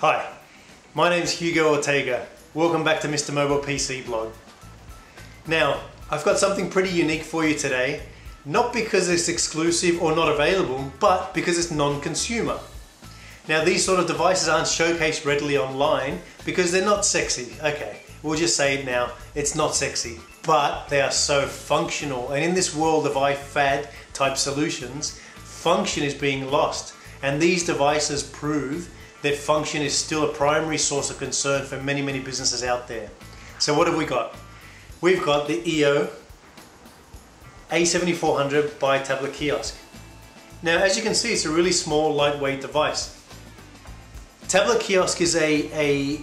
Hi, my name is Hugo Ortega. Welcome back to Mr. Mobile PC Blog. Now, I've got something pretty unique for you today, not because it's exclusive or not available, but because it's non-consumer. Now, these sort of devices aren't showcased readily online because they're not sexy. Okay, we'll just say it now, it's not sexy, but they are so functional. And in this world of iFad type solutions, function is being lost. And these devices prove that function is still a primary source of concern for many, many businesses out there. So what have we got? We've got the EO a7400 by TabletKiosk. Now, as you can see, it's a really small, lightweight device. TabletKiosk is a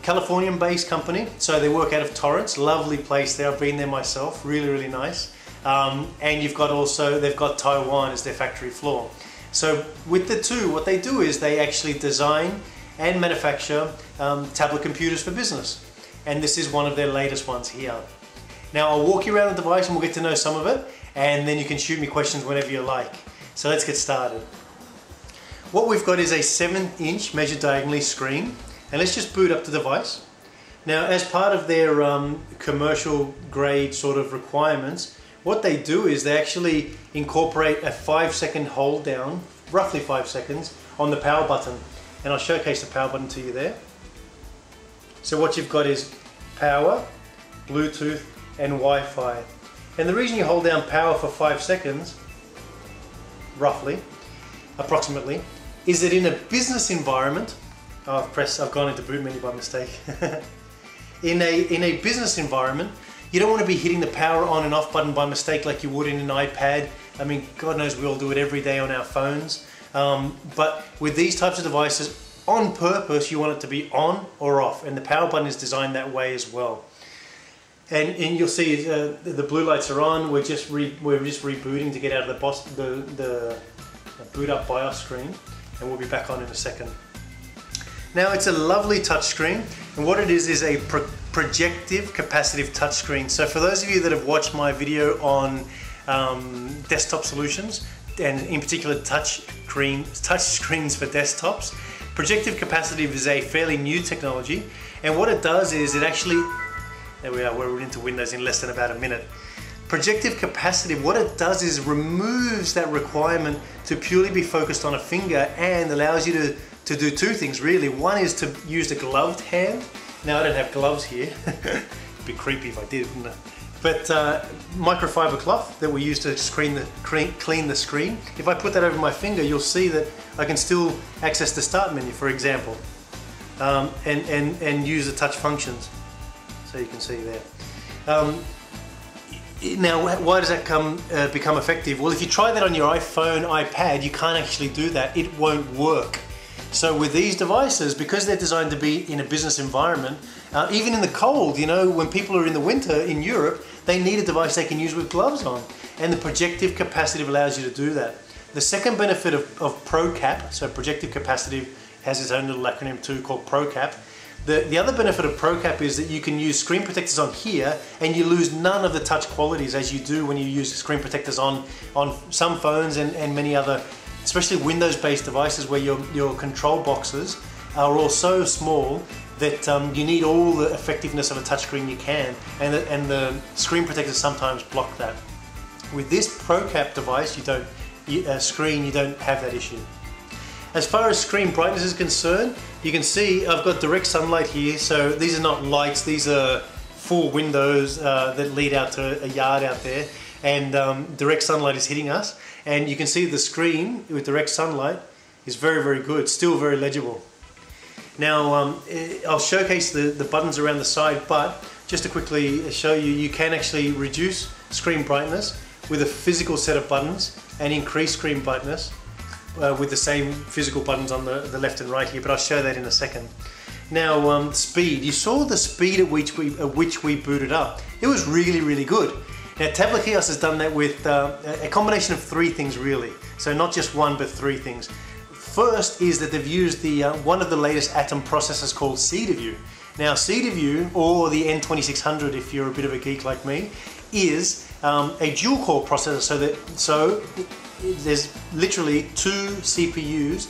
Californian-based company, so they work out of Torrance. Lovely place there. I've been there myself. Really, really nice. And you've got also, they've got Taiwan as their factory floor. So with the two, what they do is they actually design and manufacture tablet computers for business. And this is one of their latest ones here. Now I'll walk you around the device and we'll get to know some of it, and then you can shoot me questions whenever you like. So let's get started. What we've got is a 7-inch measured diagonally screen, and let's just boot up the device. Now, as part of their commercial grade sort of requirements, what they do is they actually incorporate a 5-second hold down, roughly 5 seconds, on the power button. And I'll showcase the power button to you there. So what you've got is power, Bluetooth, and Wi-Fi. And the reason you hold down power for 5 seconds, roughly, approximately, is that in a business environment, I've gone into boot menu by mistake. in a business environment, you don't want to be hitting the power on and off button by mistake like you would in an iPad. I mean, God knows we all do it every day on our phones. But with these types of devices, on purpose, you want it to be on or off, and the power button is designed that way as well. And you'll see the blue lights are on. We're just rebooting to get out of the boot up BIOS screen, and we'll be back on in a second. Now, it's a lovely touchscreen, and what it is a projective capacitive touchscreen. So for those of you that have watched my video on desktop solutions, and in particular touch screens for desktops, projective capacitive is a fairly new technology, and what it does is it actually, there we are, we're into Windows in less than about a minute. Projective capacitive, what it does is removes that requirement to purely be focused on a finger and allows you to do two things really. One is to use the gloved hand. Now I don't have gloves here. It'd be creepy if I did, wouldn't it? But microfiber cloth that we use to clean the screen. If I put that over my finger, you'll see that I can still access the start menu, for example, and use the touch functions. So you can see there. Now, why does that become effective? Well, if you try that on your iPhone, iPad, you can't actually do that. It won't work. So with these devices, because they're designed to be in a business environment, even in the cold, you know, when people are in the winter in Europe, they need a device they can use with gloves on. And the projective capacitive allows you to do that. The second benefit of ProCap, so projective capacitive has its own little acronym too called ProCap. The other benefit of ProCap is that you can use screen protectors on here and you lose none of the touch qualities as you do when you use screen protectors on some phones and many other, especially Windows-based devices where your control boxes are all so small that you need all the effectiveness of a touchscreen you can, and the screen protectors sometimes block that. With this ProCap device, you don't have that issue. As far as screen brightness is concerned, you can see I've got direct sunlight here, so these are not lights, these are full windows that lead out to a yard out there, and direct sunlight is hitting us, and you can see the screen with direct sunlight is very, very good, still very legible. Now I'll showcase the buttons around the side, but just to quickly show you, you can actually reduce screen brightness with a physical set of buttons and increase screen brightness with the same physical buttons on the left and right here, but I'll show that in a second. Now, speed. You saw the speed at which we booted up. It was really, really good. Now, TabletKiosk has done that with a combination of three things really. So not just one, but three things. First is that they've used one of the latest Atom processors called C2View. Now, C2View, or the N2600 if you're a bit of a geek like me, is a dual core processor, so there's literally two CPUs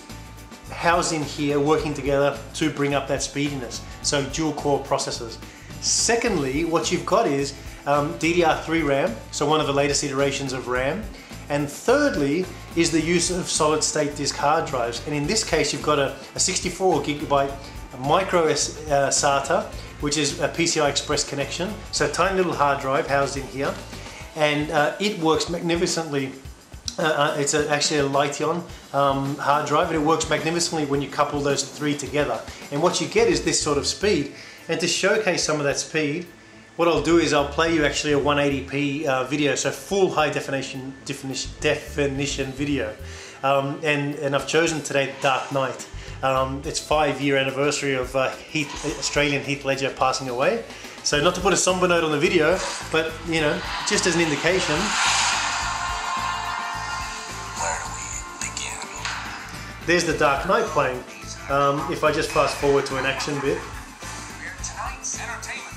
housed in here working together to bring up that speediness. So dual core processors. Secondly, what you've got is DDR3 RAM, so one of the latest iterations of RAM. And thirdly is the use of solid state disk hard drives. And in this case, you've got a 64 gigabyte micro SATA, which is a PCI Express connection. So a tiny little hard drive housed in here. And it works magnificently. It's actually a Lition hard drive, and it works magnificently when you couple those three together. And what you get is this sort of speed. And to showcase some of that speed, what I'll do is I'll play you actually a 180p video, so full high definition video. And I've chosen today Dark Knight. It's 5-year anniversary of Australian Heath Ledger passing away. So not to put a somber note on the video, but you know, just as an indication. Where do we begin? There's the Dark Knight playing. If I just fast forward to an action bit. Tonight's entertainment.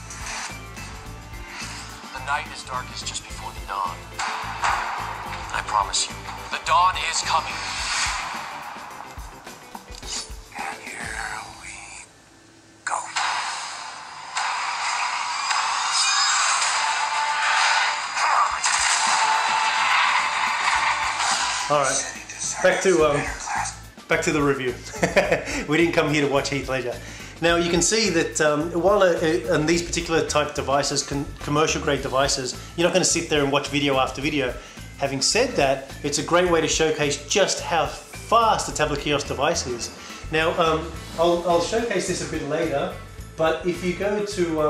The night is darkest just before the dawn. I promise you, the dawn is coming. And here we go. All right, back to the review. We didn't come here to watch Heath Ledger. Now you can see that while on these particular type devices, commercial grade devices, you're not going to sit there and watch video after video. Having said that, it's a great way to showcase just how fast the TabletKiosk device is. Now I'll showcase this a bit later, but if you go to,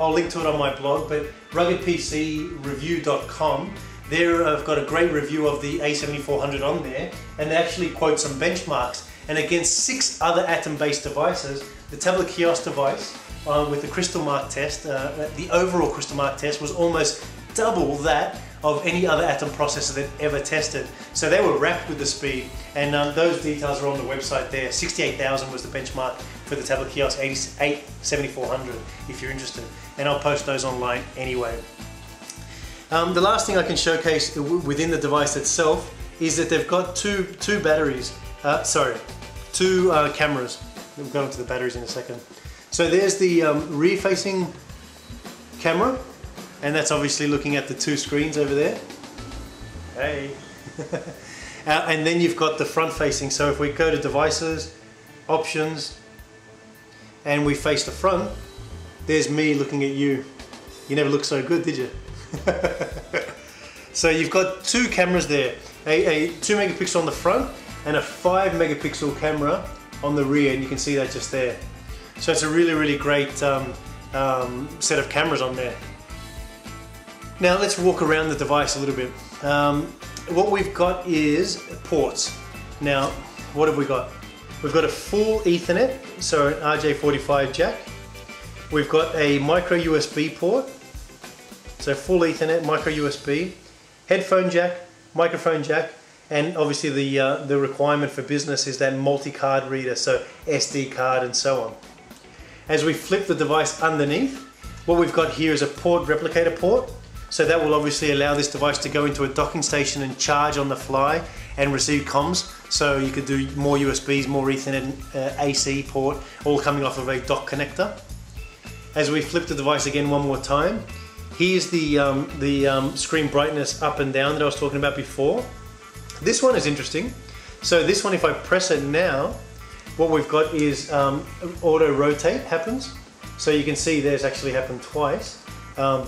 I'll link to it on my blog, but ruggedpcreview.com, there I've got a great review of the a7400 on there, and they actually quote some benchmarks. And against 6 other Atom-based devices, the TabletKiosk device with the crystal mark test, the overall crystal mark test was almost double that of any other Atom processor that ever tested. So they were wrapped with the speed, and those details are on the website there. 68,000 was the benchmark for the TabletKiosk a7400 if you're interested, and I'll post those online anyway. The last thing I can showcase within the device itself is that they've got two cameras. We'll go into the batteries in a second. So there's the rear-facing camera, and that's obviously looking at the 2 screens over there. Hey! And then you've got the front-facing. So if we go to devices, options, and we face the front, there's me looking at you. You never looked so good, did you? So you've got 2 cameras there, a 2 megapixel on the front and a 5 megapixel camera on the rear, and you can see that just there. So it's a really great set of cameras on there. Now let's walk around the device a little bit. What we've got is ports. Now what have we got? We've got a full Ethernet, so an RJ45 jack. We've got a micro USB port, so full Ethernet, micro USB, headphone jack, microphone jack, and obviously the requirement for business is that multi-card reader, so SD card and so on. As we flip the device underneath, what we've got here is a port replicator port, so that will obviously allow this device to go into a docking station and charge on the fly and receive comms, so you could do more USBs, more Ethernet, AC port, all coming off of a dock connector. As we flip the device again one more time, here's the screen brightness up and down that I was talking about before. This one is interesting. So this one, if I press it now, what we've got is auto rotate happens. So you can see there's actually happened twice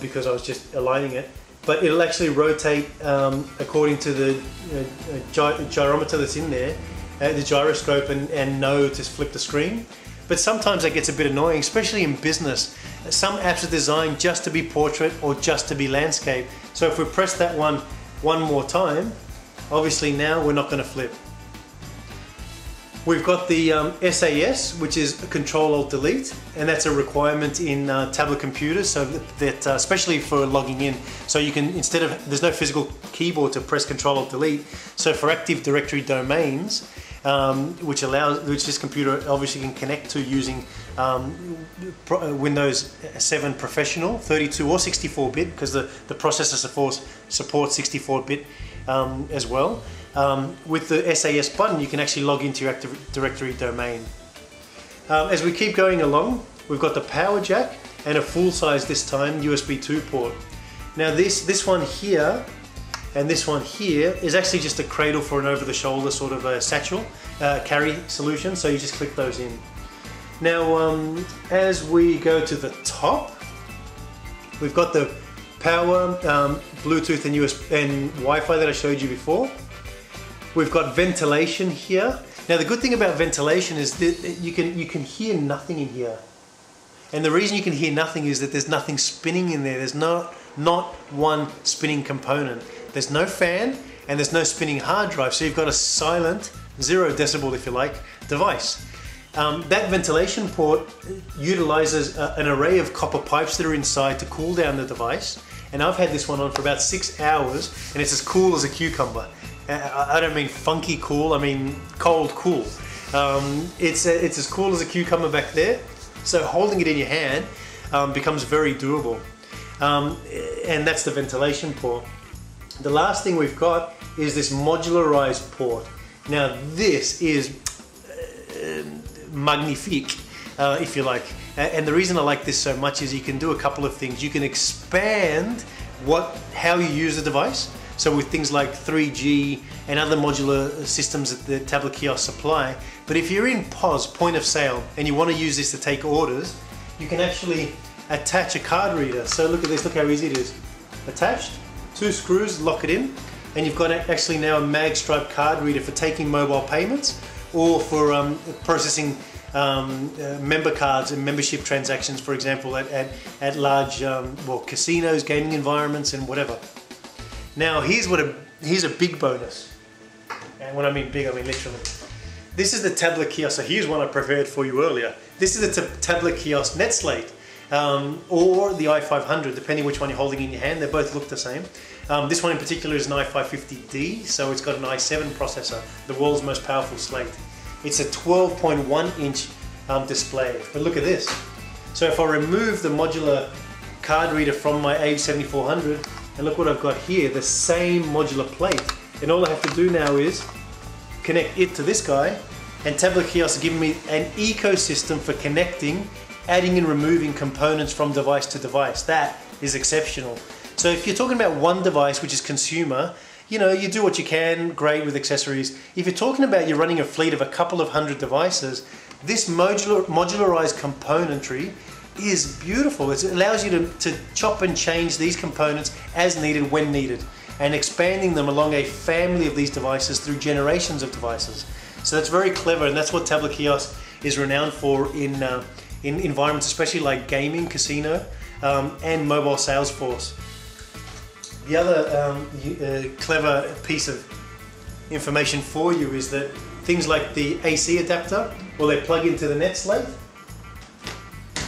because I was just aligning it. But it'll actually rotate according to the gyrometer that's in there, the gyroscope, and know to flip the screen. But sometimes that gets a bit annoying, especially in business. Some apps are designed just to be portrait or just to be landscape. So if we press that one more time, obviously now we're not going to flip. We've got the SAS, which is Control-Alt-Delete, and that's a requirement in tablet computers, so that especially for logging in. So you can, instead of, there's no physical keyboard to press Control-Alt-Delete. So for Active Directory domains, which this computer obviously can connect to using Windows 7 Professional, 32 or 64-bit, because the processor supports 64-bit as well. with the SAS button, you can actually log into your Active Directory domain. As we keep going along, we've got the power jack and a full size, this time, USB 2 port. Now this one here and this one here is actually just a cradle for an over-the-shoulder sort of a satchel carry solution, so you just click those in. Now as we go to the top, we've got the power, Bluetooth and USB and Wi-Fi that I showed you before. We've got ventilation here. Now the good thing about ventilation is that you can hear nothing in here. And the reason you can hear nothing is that there's nothing spinning in there. There's not one spinning component. There's no fan and there's no spinning hard drive. So you've got a silent, 0 decibel if you like, device. That ventilation port utilizes an array of copper pipes that are inside to cool down the device. And I've had this one on for about 6 hours and it's as cool as a cucumber. I don't mean funky cool, I mean cold cool. It's as cool as a cucumber back there. So holding it in your hand becomes very doable. And that's the ventilation port. The last thing we've got is this modularized port. Now this is magnifique, if you like. And the reason I like this so much is you can do a couple of things. You can expand how you use the device. So with things like 3G and other modular systems that the TabletKiosk supply. But if you're in POS, point of sale, and you want to use this to take orders, you can actually attach a card reader. So look at this, look how easy it is. Attached, 2 screws, lock it in, and you've got actually now a mag stripe card reader for taking mobile payments or for processing member cards and membership transactions, for example, at large casinos, gaming environments, and whatever. Now here's a big bonus, and when I mean big, I mean literally. This is the TabletKiosk. So here's one I prepared for you earlier. This is the TabletKiosk NetSlate or the i500, depending which one you're holding in your hand. They both look the same. This one in particular is an i550D, so it's got an i7 processor, the world's most powerful slate. It's a 12.1 inch display, but look at this. So if I remove the modular card reader from my a7400, and look what I've got here, the same modular plate. And all I have to do now is connect it to this guy, and TabletKiosk is giving me an ecosystem for connecting, adding and removing components from device to device. That is exceptional. So if you're talking about one device, which is consumer, you know, you do what you can, great with accessories. If you're talking about you're running a fleet of a couple of hundred devices, this modularized componentry is beautiful. It allows you to chop and change these components as needed, when needed, and expanding them along a family of these devices through generations of devices. So that's very clever, and that's what TabletKiosk is renowned for in environments especially like gaming, casino, and mobile sales force. The other clever piece of information for you is that things like the AC adapter, well, they plug into the NetSlate,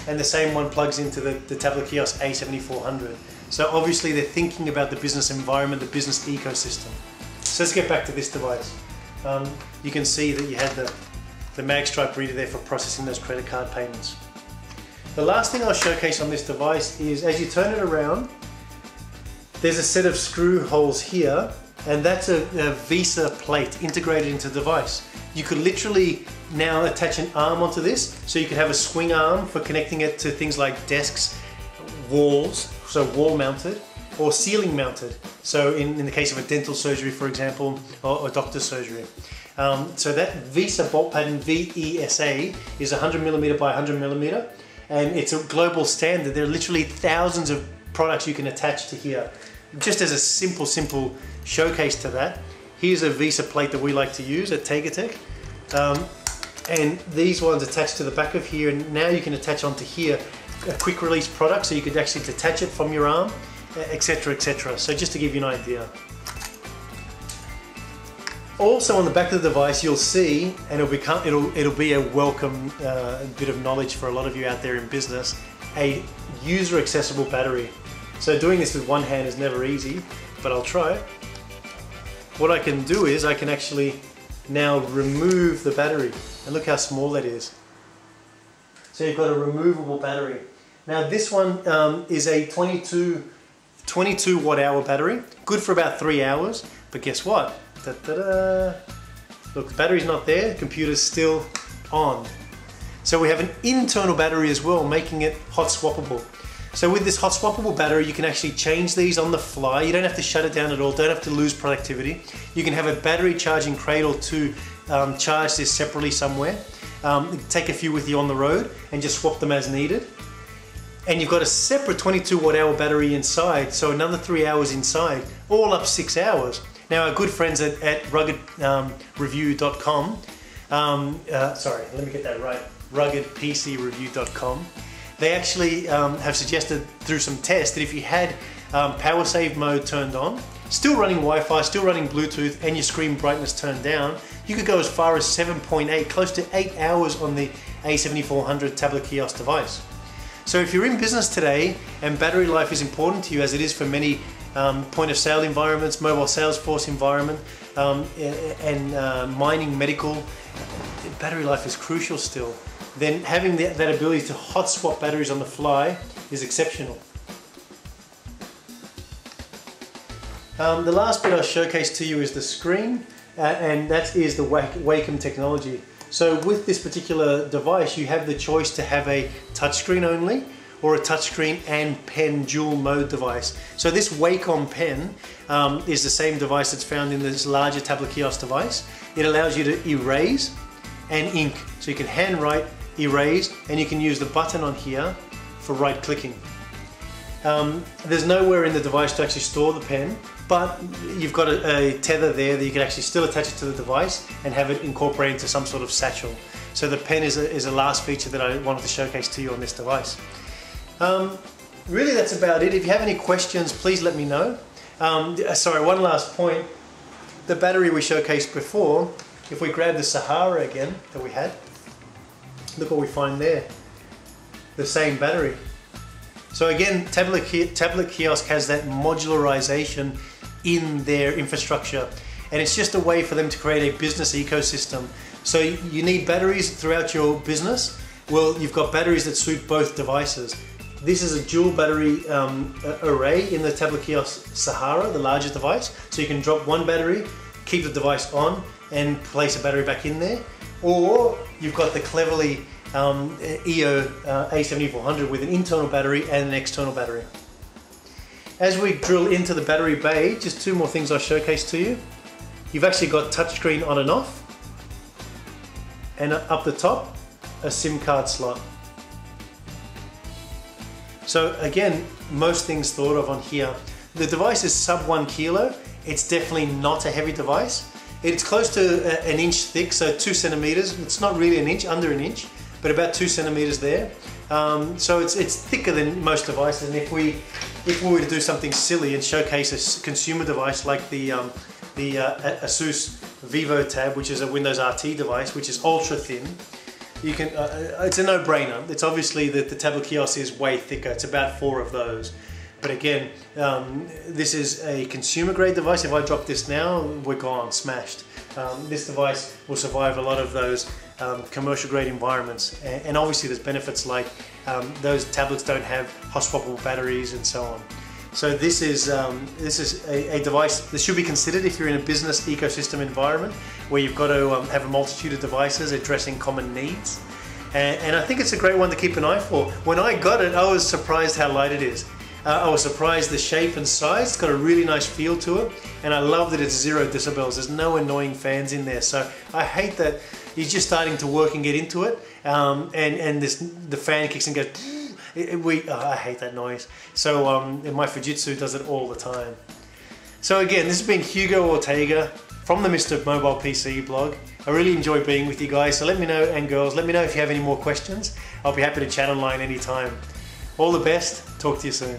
and the same one plugs into the TabletKiosk a7400. So obviously they're thinking about the business environment, the business ecosystem. So let's get back to this device. You can see that you had the mag stripe reader there for processing those credit card payments. The last thing I'll showcase on this device is, as you turn it around, there's a set of screw holes here, and that's a Visa plate integrated into the device. You could literally now attach an arm onto this, so you could have a swing arm for connecting it to things like desks, walls, so wall mounted, or ceiling mounted. So in the case of a dental surgery, for example, or doctor's surgery. So that Visa bolt pattern, VESA, is 100mm by 100mm, and it's a global standard. There are literally thousands of products you can attach to here. Just as a simple showcase to that, here's a Visa plate that we like to use at Tegatech. And these ones attach to the back of here, and now you can attach onto here a quick release product, so you could actually detach it from your arm, etc, etc. So just to give you an idea. Also on the back of the device you'll see, and it'll be a welcome bit of knowledge for a lot of you out there in business, a user accessible battery. So doing this with one hand is never easy, but I'll try it. What I can do is I can actually now remove the battery, and look how small that is. So you've got a removable battery. Now this one is a 22 watt hour battery, good for about 3 hours, but guess what? Da-da-da. Look, the battery's not there, the computer's still on. So we have an internal battery as well, making it hot swappable. So with this hot swappable battery, you can actually change these on the fly. You don't have to shut it down at all, don't have to lose productivity. You can have a battery charging cradle to charge this separately somewhere. Take a few with you on the road and just swap them as needed. And you've got a separate 22 watt-hour battery inside, so another 3 hours inside, all up 6 hours. Now our good friends at ruggedreview.com, sorry, let me get that right, ruggedpcreview.com, they actually have suggested through some tests that if you had power save mode turned on, still running Wi-Fi, still running Bluetooth, and your screen brightness turned down, you could go as far as 7.8, close to 8 hours on the a7400 TabletKiosk device. So if you're in business today and battery life is important to you, as it is for many point of sale environments, mobile Salesforce environment, and mining, medical, battery life is crucial still. Then having that ability to hot swap batteries on the fly is exceptional. The last bit I'll showcase to you is the screen, and that is the Wacom technology. So with this particular device, you have the choice to have a touchscreen only or a touchscreen and pen dual mode device. So this Wacom pen is the same device that's found in this larger TabletKiosk device. It allows you to erase and ink. So you can handwrite, erase, and you can use the button on here for right clicking. There's nowhere in the device to actually store the pen, but you've got a tether there that you can actually still attach it to the device and have it incorporated into some sort of satchel. So the pen is a last feature that I wanted to showcase to you on this device. Really that's about it. If you have any questions, please let me know. Sorry, one last point. The battery we showcased before, if we grab the Sahara again that we had, look what we find there. The same battery. So again, TabletKiosk has that modularization in their infrastructure, and it's just a way for them to create a business ecosystem. So you need batteries throughout your business. Well, you've got batteries that suit both devices. This is a dual battery array in the TabletKiosk Sahara, the larger device. So you can drop one battery, keep the device on, and place a battery back in there. Or you've got the cleverly EO a7400 with an internal battery and an external battery. As we drill into the battery bay, just two more things I'll showcase to you. You've actually got touchscreen on and off, and up the top, a SIM card slot. So again, most things thought of on here. The device is sub 1 kilo. It's definitely not a heavy device. It's close to an inch thick, so 2 centimeters. It's not really an inch, under an inch, but about 2 centimeters there. So it's thicker than most devices. And if we were to do something silly and showcase a consumer device like the Asus VivoTab, which is a Windows RT device, which is ultra thin, you can. It's a no-brainer. It's obviously that the TabletKiosk is way thicker. It's about 4 of those. But again, this is a consumer grade device. If I drop this now, we're gone, smashed. This device will survive a lot of those commercial grade environments. And obviously there's benefits like those tablets don't have hot swappable batteries and so on. So this is a device that should be considered if you're in a business ecosystem environment where you've got to have a multitude of devices addressing common needs. And I think it's a great one to keep an eye for. When I got it, I was surprised how light it is. I was surprised the shape and size. It's got a really nice feel to it, and I love that it's 0 decibels. There's no annoying fans in there, so I hate that you're just starting to work and get into it, and the fan kicks and goes. I hate that noise. So my Fujitsu does it all the time. So again, this has been Hugo Ortega from the Mr. Mobile PC blog. I really enjoy being with you guys. So let me know, and girls, let me know if you have any more questions. I'll be happy to chat online anytime. All the best. Talk to you soon.